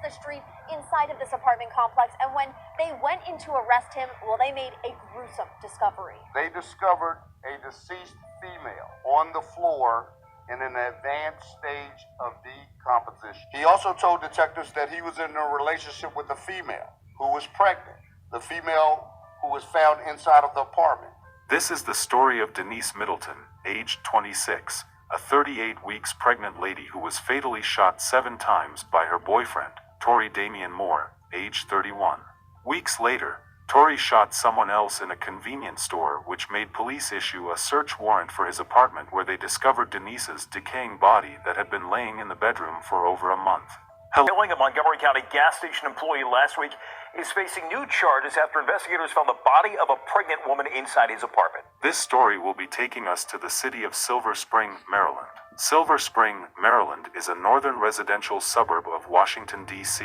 the street inside of this apartment complex. And when they went in to arrest him, well, they made a gruesome discovery. They discovered a deceased female on the floor in an advanced stage of decomposition. He also told detectives that he was in a relationship with a female who was pregnant, the female who was found inside of the apartment. This is the story of Denise Middleton, aged 26, a 38 weeks pregnant lady who was fatally shot 7 times by her boyfriend, Tory Damian Moore, aged 31. Weeks later, Tory shot someone else in a convenience store, which made police issue a search warrant for his apartment, where they discovered Denise's decaying body that had been laying in the bedroom for over a month. Killing a Montgomery County gas station employee last week is facing new charges after investigators found the body of a pregnant woman inside his apartment. This story will be taking us to the city of Silver Spring, Maryland. Silver Spring, Maryland is a northern residential suburb of Washington, D.C.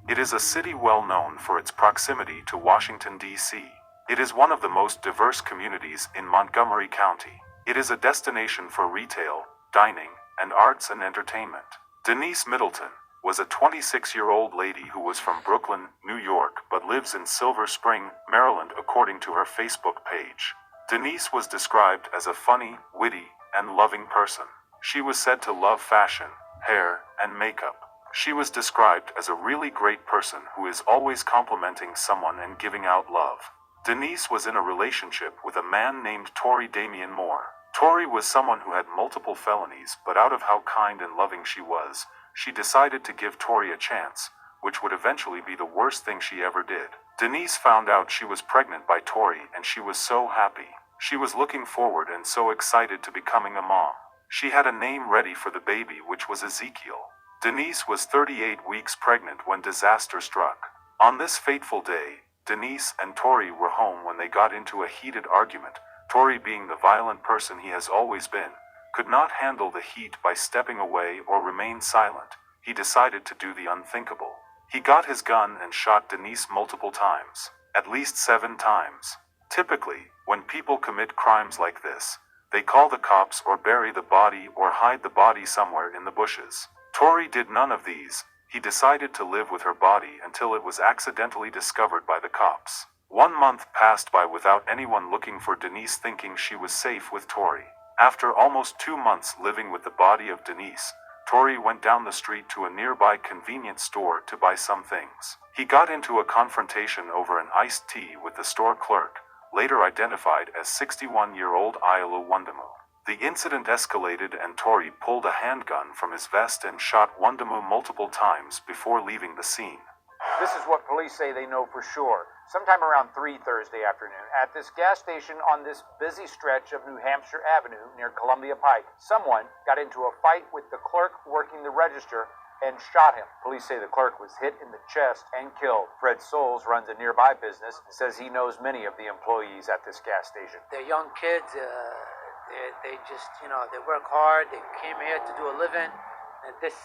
It is a city well known for its proximity to Washington, D.C. It is one of the most diverse communities in Montgomery County. It is a destination for retail, dining, and arts and entertainment. Denise Middleton was a 26-year-old lady who was from Brooklyn, New York, but lives in Silver Spring, Maryland, according to her Facebook page. Denise was described as a funny, witty, and loving person. She was said to love fashion, hair, and makeup. She was described as a really great person who is always complimenting someone and giving out love. Denise was in a relationship with a man named Tory Damian Moore. Tory was someone who had multiple felonies, but out of how kind and loving she was, she decided to give Tory a chance, which would eventually be the worst thing she ever did. Denise found out she was pregnant by Tory, and she was so happy. She was looking forward and so excited to becoming a mom. She had a name ready for the baby, which was Ezekiel. Denise was 38 weeks pregnant when disaster struck. On this fateful day, Denise and Tory were home when they got into a heated argument. Tory, being the violent person he has always been, could not handle the heat by stepping away or remain silent. He decided to do the unthinkable. He got his gun and shot Denise multiple times, at least 7 times. Typically, when people commit crimes like this, they call the cops or bury the body or hide the body somewhere in the bushes. Tory did none of these. He decided to live with her body until it was accidentally discovered by the cops. 1 month passed by without anyone looking for Denise, thinking she was safe with Tory. After almost 2 months living with the body of Denise, Tory went down the street to a nearby convenience store to buy some things. He got into a confrontation over an iced tea with the store clerk, later identified as 61-year-old Ayalu Wondimu. The incident escalated and Tory pulled a handgun from his vest and shot Wondimu multiple times before leaving the scene. This is what police say they know for sure. Sometime around 3 Thursday afternoon, at this gas station on this busy stretch of New Hampshire Avenue near Columbia Pike, someone got into a fight with the clerk working the register and shot him. Police say the clerk was hit in the chest and killed. Fred Souls runs a nearby business and says he knows many of the employees at this gas station. They're young kids. They just, they work hard. They came here to do a living. And this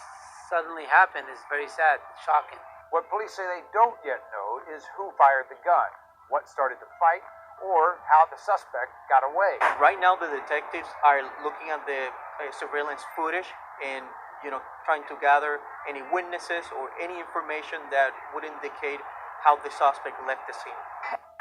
suddenly happened is very sad, shocking. What police say they don't yet know is who fired the gun, what started the fight, or how the suspect got away. Right now, the detectives are looking at the surveillance footage and, trying to gather any witnesses or any information that would indicate how the suspect left the scene.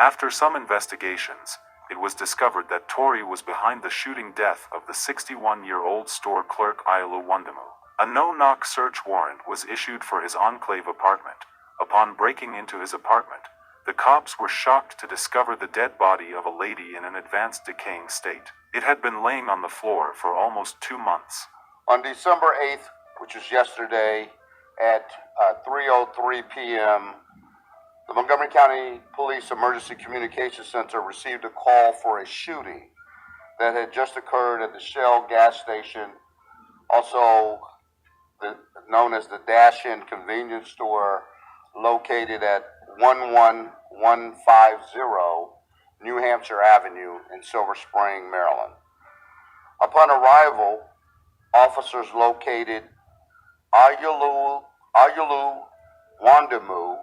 After some investigations, it was discovered that Tory was behind the shooting death of the 61-year-old store clerk Ayalu Wondimu. A no-knock search warrant was issued for his enclave apartment. Upon breaking into his apartment, the cops were shocked to discover the dead body of a lady in an advanced decaying state. It had been laying on the floor for almost 2 months. On December 8th, which was yesterday, at 3:03 p.m., the Montgomery County Police Emergency Communications Center received a call for a shooting that had just occurred at the Shell gas station, also known as the Dash-In convenience store, located at 11150 New Hampshire Avenue in Silver Spring, Maryland. Upon arrival, officers located Ayalu Wondimu,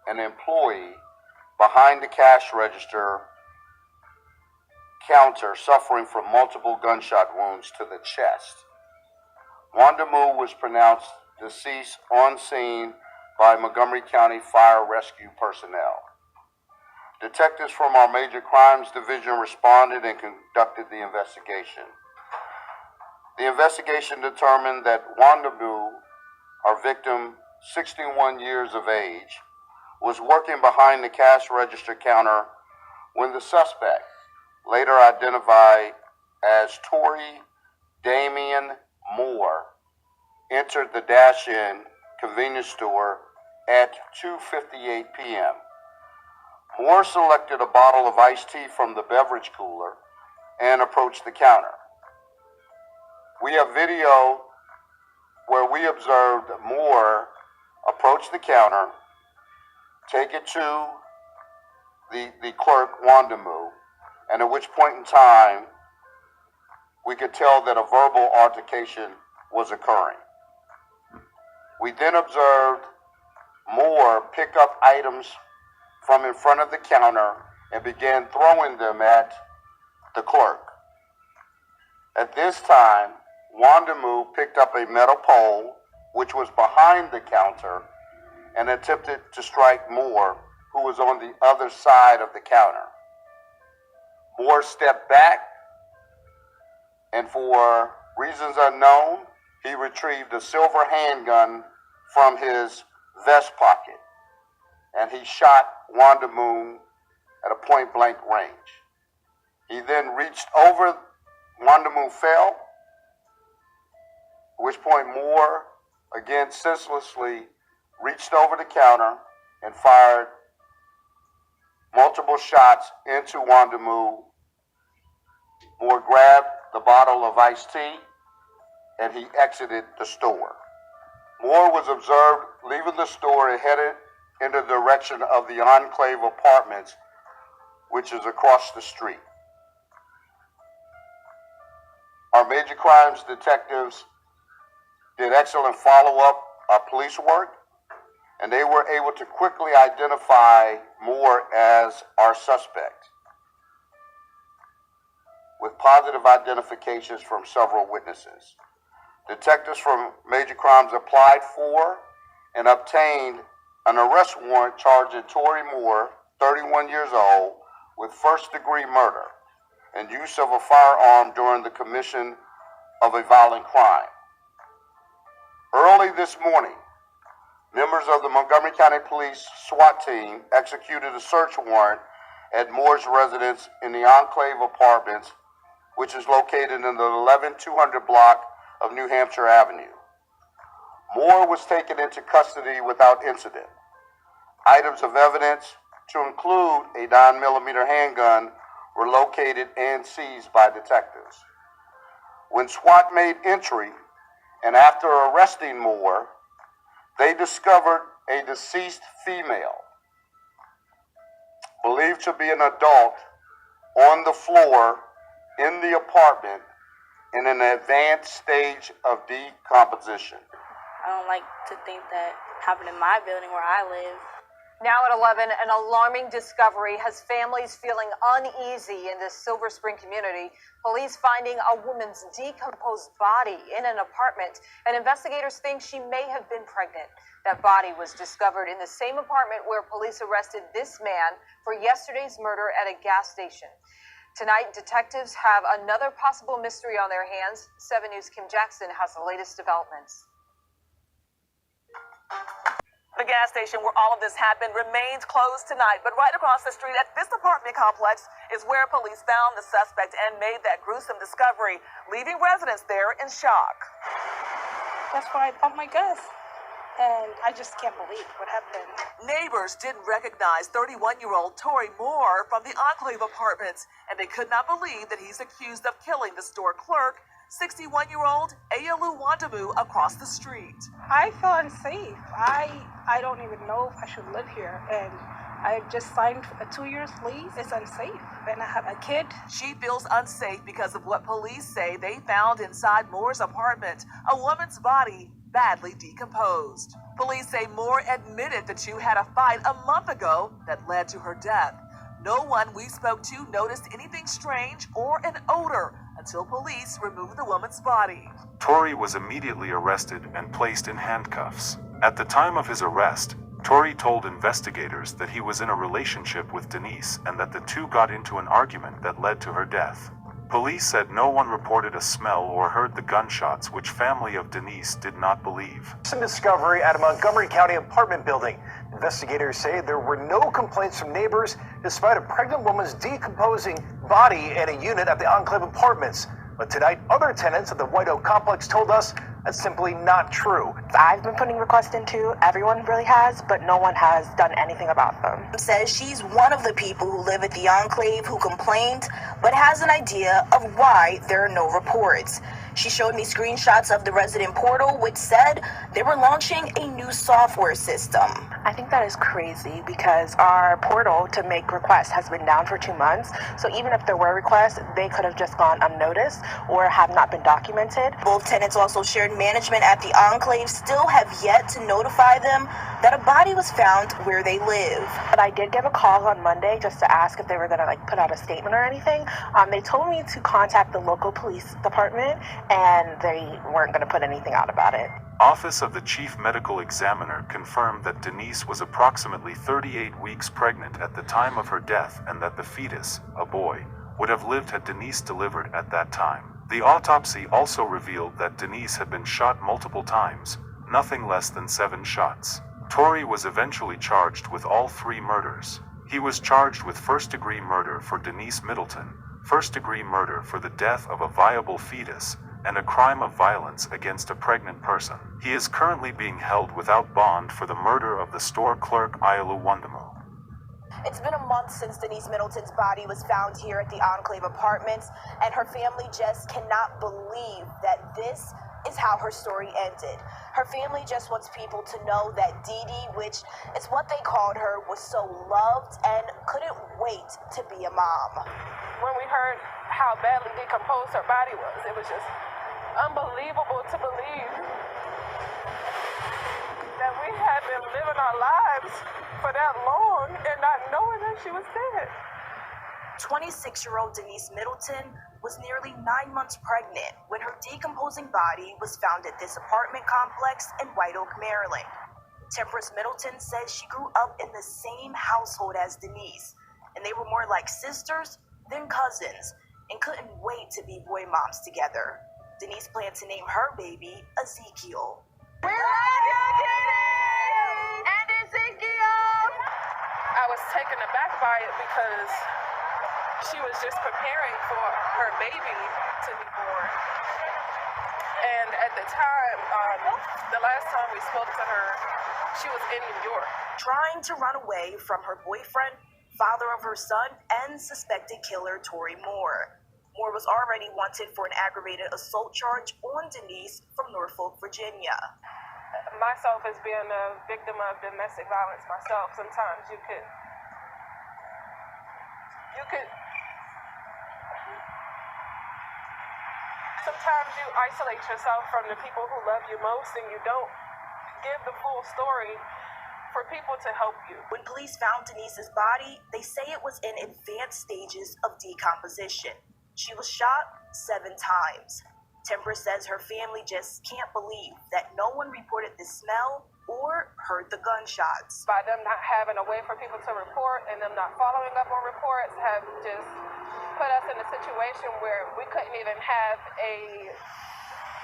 an employee, behind the cash register counter, suffering from multiple gunshot wounds to the chest. Wondimu was pronounced deceased on scene by Montgomery County Fire Rescue personnel. Detectives from our Major Crimes Division responded and conducted the investigation. The investigation determined that Wandamu, our victim, 61 years of age, was working behind the cash register counter when the suspect, later identified as Tory Damian Moore, entered the Dash-In convenience store at 2:58 p.m. Moore selected a bottle of iced tea from the beverage cooler and approached the counter. We have video where we observed Moore approach the counter, take it to the clerk, Wandamu, and at which point in time we could tell that a verbal altercation was occurring. We then observed Moore pick up items from in front of the counter and began throwing them at the clerk. At this time, Wandamu picked up a metal pole, which was behind the counter, and attempted to strike Moore, who was on the other side of the counter. Moore stepped back, and for reasons unknown, he retrieved a silver handgun from his vest pocket, and he shot Wandamu at a point-blank range. He then reached over, Wandamu fell, at which point Moore, again senselessly, reached over the counter and fired multiple shots into Wandamu. Moore grabbed the bottle of iced tea and he exited the store. Moore was observed leaving the store and headed in the direction of the Enclave Apartments, which is across the street. Our major crimes detectives did excellent follow-up police work, and they were able to quickly identify Moore as our suspect, with positive identifications from several witnesses. Detectives from Major Crimes applied for and obtained an arrest warrant charging Tory Moore, 31 years old, with first-degree murder and use of a firearm during the commission of a violent crime. Early this morning, members of the Montgomery County Police SWAT team executed a search warrant at Moore's residence in the Enclave Apartments, which is located in the 11200 block of New Hampshire Avenue. Moore was taken into custody without incident. Items of evidence, to include a 9mm handgun, were located and seized by detectives. When SWAT made entry, and after arresting Moore, they discovered a deceased female, believed to be an adult, on the floor in the apartment in an advanced stage of decomposition. I don't like to think that happened in my building where I live. Now at 11, an alarming discovery has families feeling uneasy in this Silver Spring community. Police finding a woman's decomposed body in an apartment, and investigators think she may have been pregnant. That body was discovered in the same apartment where police arrested this man for yesterday's murder at a gas station. Tonight, detectives have another possible mystery on their hands. 7 News' Kim Jackson has the latest developments. The gas station where all of this happened remains closed tonight, but right across the street at this apartment complex is where police found the suspect and made that gruesome discovery, leaving residents there in shock. That's where I pumped my gas, and I just can't believe what happened. Neighbors didn't recognize 31-year-old Tory Moore from the Enclave Apartments, and they could not believe that he's accused of killing the store clerk, 61-year-old Ayalu Wandamu, across the street. I feel unsafe. I don't even know if I should live here, and I just signed a 2-year lease. It's unsafe, and I have a kid. She feels unsafe because of what police say they found inside Moore's apartment, a woman's body badly decomposed. Police say Moore admitted the two had a fight a month ago that led to her death. No one we spoke to noticed anything strange or an odor until police removed the woman's body. Tory was immediately arrested and placed in handcuffs. At the time of his arrest, Tory told investigators that he was in a relationship with Denise and that the two got into an argument that led to her death. Police said no one reported a smell or heard the gunshots, which family of Denise did not believe. Some discovery at a Montgomery County apartment building. Investigators say there were no complaints from neighbors despite a pregnant woman's decomposing body in a unit at the Enclave Apartments. But tonight, other tenants of the White Oak complex told us that's simply not true. I've been putting requests into, everyone really has, but no one has done anything about them. Says she's one of the people who live at the Enclave who complained, but has an idea of why there are no reports. She showed me screenshots of the resident portal, which said they were launching a new software system. I think that is crazy because our portal to make requests has been down for 2 months. So even if there were requests, they could have just gone unnoticed or have not been documented. Both tenants also shared management at the Enclave still have yet to notify them that a body was found where they live. But I did give a call on Monday just to ask if they were going to put out a statement or anything. They told me to contact the local police department and they weren't going to put anything out about it. Office of the Chief Medical Examiner confirmed that Denise was approximately 38 weeks pregnant at the time of her death and that the fetus, a boy, would have lived had Denise delivered at that time. The autopsy also revealed that Denise had been shot multiple times, nothing less than 7 shots. Tory was eventually charged with all 3 murders. He was charged with first-degree murder for Denise Middleton, first-degree murder for the death of a viable fetus, and a crime of violence against a pregnant person. He is currently being held without bond for the murder of the store clerk Ayalu Wondimu. It's been a month since Denise Middleton's body was found here at the Enclave Apartments, and her family just cannot believe that this is how her story ended. Her family just wants people to know that Dee Dee, which is what they called her, was so loved and couldn't wait to be a mom. When we heard how badly decomposed her body was, it was just unbelievable to believe that we had been living our lives for that long and not knowing that she was dead. 26-year-old Denise Middleton was nearly 9 months pregnant when her decomposing body was found at this apartment complex in White Oak, Maryland. Temperance Middleton says she grew up in the same household as Denise, and they were more like sisters than cousins and couldn't wait to be boy moms together. Denise planned to name her baby Ezekiel. We love you, Denise! And Ezekiel! I was taken aback by it because she was just preparing for her baby to be born. And at the time, the last time we spoke to her, she was in New York. Trying to run away from her boyfriend, father of her son, and suspected killer Tory Moore. Moore was already wanted for an aggravated assault charge on Denise from Norfolk, Virginia. Myself as being a victim of domestic violence myself, sometimes you could sometimes you isolate yourself from the people who love you most and you don't give the full story for people to help you. When police found Denise's body, they say it was in advanced stages of decomposition. She was shot 7 times. Temper says her family just can't believe that no one reported the smell or heard the gunshots. By them not having a way for people to report and them not following up on reports have just put us in a situation where we couldn't even have a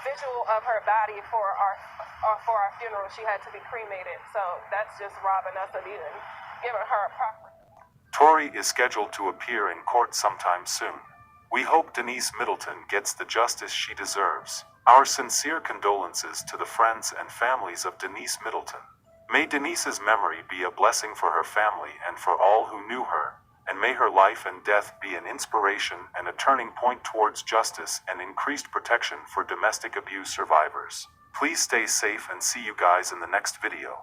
visual of her body for our funeral. She had to be cremated. So that's just robbing us of even giving her a proper. Tory is scheduled to appear in court sometime soon. We hope Denise Middleton gets the justice she deserves. Our sincere condolences to the friends and families of Denise Middleton. May Denise's memory be a blessing for her family and for all who knew her, and may her life and death be an inspiration and a turning point towards justice and increased protection for domestic abuse survivors. Please stay safe and see you guys in the next video.